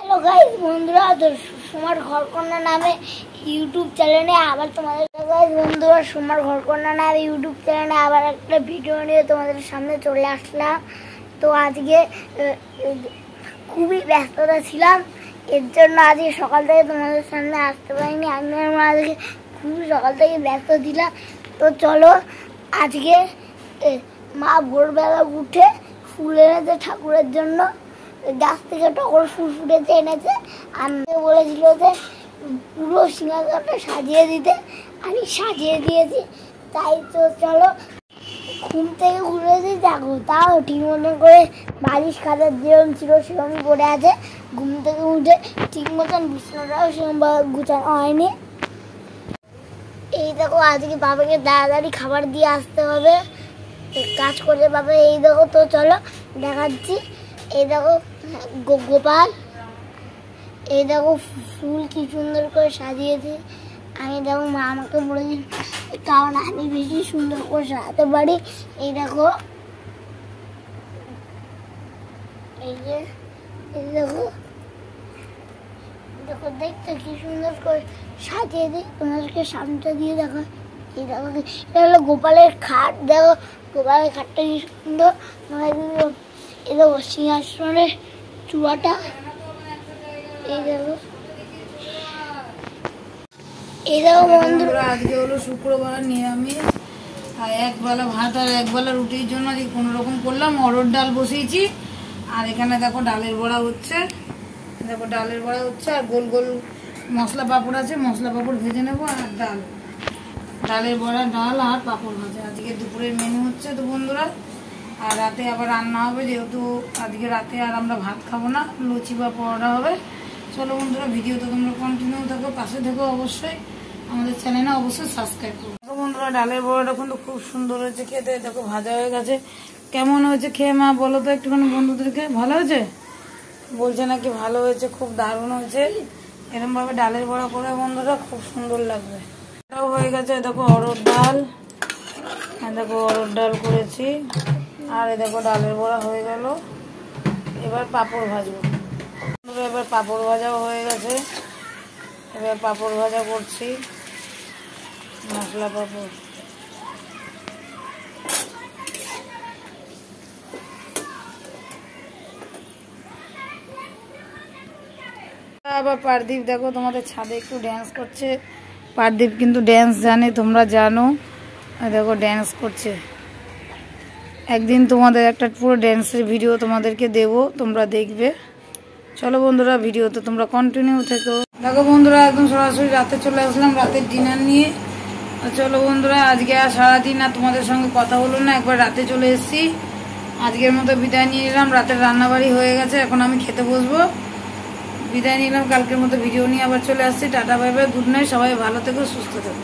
Hello guys বন্ধুরা, তো সুমার ঘরকন্যা নামে ইউটিউব চ্যানেলে আবার তোমাদের বন্ধুরা সুমার ঘরকন্যা নামে ইউটিউব চ্যানেলে আবার একটা ভিডিও নিয়ে তোমাদের সামনে চলে আসলাম। তো আজকে খুবই ব্যস্ততা ছিলাম, এর জন্য আজকে সকাল থেকে তোমাদের সামনে আসতে পারিনি। আমি আজকে খুবই সকাল থেকে ব্যস্ত ছিলাম। তো চলো, আজকে মা ভোরবেলা উঠে ফুল এনেছে ঠাকুরের জন্য, গাছ থেকে টগর ফুল ফুটেছে এনেছে। আমি বলেছিল যে পুরো সিংহাসনটা সাজিয়ে দিতে, আমি সাজিয়ে দিয়েছি। তাই তো চলো, ঘুম থেকে উঠেছি দেখো, তাও ঠিক মতন করে বালিশ খাতার যেরকম ছিল সেরকমই পড়ে আছে। ঘুম থেকে উঠে ঠিক মতন বিছানাটাও সেরকমভাবে গুছানো হয়নি। এই দেখো, আজকে বাবাকে তাড়াতাড়ি খাবার দিয়ে আসতে হবে, কাজ করবে বাবা। এই দেখো, তো চলো দেখাচ্ছি। এই দেখো গোপাল, এই দেখো ফুল কি সুন্দর করে সাজিয়েছে। আমি দেখো মা আমাকে বলেছি কারণ আমি বেশি সুন্দর করে সাজাতে পারি। এই দেখো, এই যে এই দেখো দেখো, দেখতে কি সুন্দর করে সাজিয়ে দিই। তোমাদেরকে সামনেটা দিয়ে দেখো। এই দেখো, এটা হলো গোপালের খাট। দেখো গোপালের খাটটা কি সুন্দর। এই দেখো সিংহাসনের চূড়াটা, এই দেখো। এই দেখো বন্ধুরা, আজকে হলো শুক্রবার, নিরামিষ, আর একবেলা ভাত আর একবেলা রুটির জন্য আজকে কোনো রকম করলাম। অরহর ডাল বসিয়েছি, আর এখানে দেখো ডালের বড়া হচ্ছে। দেখো ডালের বড়া হচ্ছে, আর গোল গোল মশলা পাঁপড় আছে, মশলা পাঁপড় ভেজে নেবো। আর ডালের বড়া, ডাল আর পাঁপড় ভাজা আজকে দুপুরের মেনু হচ্ছে। তো বন্ধুরা, আর রাতে আবার রান্না হবে, যেহেতু আজকে রাতে আর আমরা ভাত খাবো না, লুচি বা পরোটা হবে। চলো বন্ধুরা, ভিডিওতে তোমরা কন্টিনিউ থাকো, পাশে থেকো অবশ্যই, আমাদের চ্যানেলে অবশ্যই সাবস্ক্রাইব করো। দেখো বন্ধুরা, ডালের বড়াটা কিন্তু খুব সুন্দর হয়েছে খেতে। দেখো ভাজা হয়ে গেছে। কেমন হয়েছে খেয়ে মা বলো তো একটুখানি বন্ধুদেরকে। ভালো হয়েছে বলছে নাকি, ভালো হয়েছে, খুব দারুণ হয়েছে। এরকম ভাবে ডালের বড়া করে বন্ধুরা খুব সুন্দর লাগবে। এটাও হয়ে গেছে। দেখো অরহর ডাল, দেখো অরহর ডাল করেছি, আর দেখো ডালের বড়া হয়ে গেল। এবার পাঁপড় ভাজবো। এবার পাঁপড় ভাজাও হয়ে গেছে। এবার পাঁপড় ভাজা করছি, মশলা পাঁপড়। আবার পারদীপ দেখো তোমাদের ছাদে একটু ড্যান্স করছে। পারদীপ কিন্তু ড্যান্স জানে, তোমরা জানো। দেখো ড্যান্স করছে। একদিন তোমাদের একটা পুরো ড্যান্সের ভিডিও তোমাদেরকে দেব, তোমরা দেখবে। চলো বন্ধুরা, ভিডিওতে তোমরা কন্টিনিউ থেকো। দেখো বন্ধুরা, একদম সরাসরি রাতে চলে আসলাম, রাতের ডিনার নিয়ে। চলো বন্ধুরা, আজকে আর সারাদিন আর তোমাদের সঙ্গে কথা হলো না, একবার রাতে চলে এসেছি। আজকের মতো বিদায় নিয়ে নিলাম। রাতের রান্নাবাড়ি হয়ে গেছে, এখন আমি খেতে বসবো। বিদায় নিলাম, কালকের মতো ভিডিও নিয়ে আবার চলে আসছি। Tata bye bye, good night, সবাই ভালো থেকো, সুস্থ থেকো।